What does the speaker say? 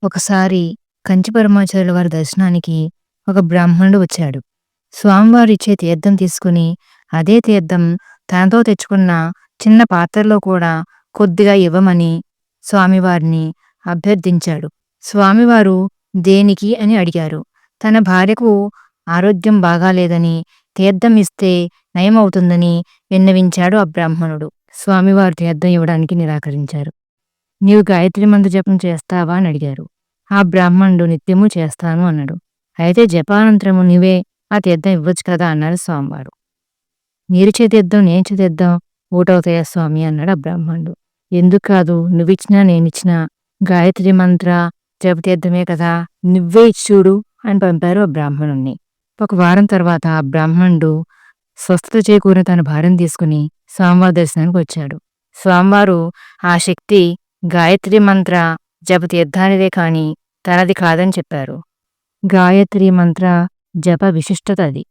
ఒకసారి కంచి పరమాచార్యుల వారి దర్శనానికి ఒక బ్రాహ్మణుడు వచ్చాడు. స్వామివారిచ్చే తీర్థం తీసుకుని, అదే తీర్థం తనతో తెచ్చుకున్న చిన్న పాత్రలో కూడా కొద్దిగా ఇవ్వమని స్వామివారిని అభ్యర్థించాడు. స్వామివారు దేనికి అని అడిగారు. తన భార్యకు ఆరోగ్యం బాగాలేదని, తీర్థం ఇస్తే నయమవుతుందని విన్నవించాడు ఆ బ్రాహ్మణుడు. స్వామివారు తీర్థం ఇవ్వడానికి నిరాకరించారు. నీవు గాయత్రి మంత్ర జపం చేస్తావా అని అడిగారు. ఆ బ్రాహ్మణుడు నిత్యము చేస్తాను అన్నాడు. అయితే జపానంతరము నీవే ఆ తీర్థం ఇవ్వచ్చు కదా అన్నారు స్వామివారు. మీరిచ్చే తీర్థం నేనిచ్చే తీర్థం ఒకటవుతాయా స్వామి అన్నాడు ఆ బ్రాహ్మణుడు. ఎందుకు కాదు, నువ్విచ్చినా నేనిచ్చినా గాయత్రి మంత్ర జపతీర్థమే కదా, నువ్వే ఇచ్చి చూడు అని పంపారు ఆ బ్రాహ్మణుణ్ణి. ఒక వారం తర్వాత ఆ బ్రాహ్మణుడు స్వస్థత చేకూరిన తన భార్యను తీసుకుని స్వామివారి దర్శనానికి వచ్చాడు. స్వామివారు ఆ శక్తి గాయత్రి మంత్ర జపతీర్థానిదే కాని తనది కాదని చెప్పారు. గాయత్రి మంత్ర జప విశిష్టత అది.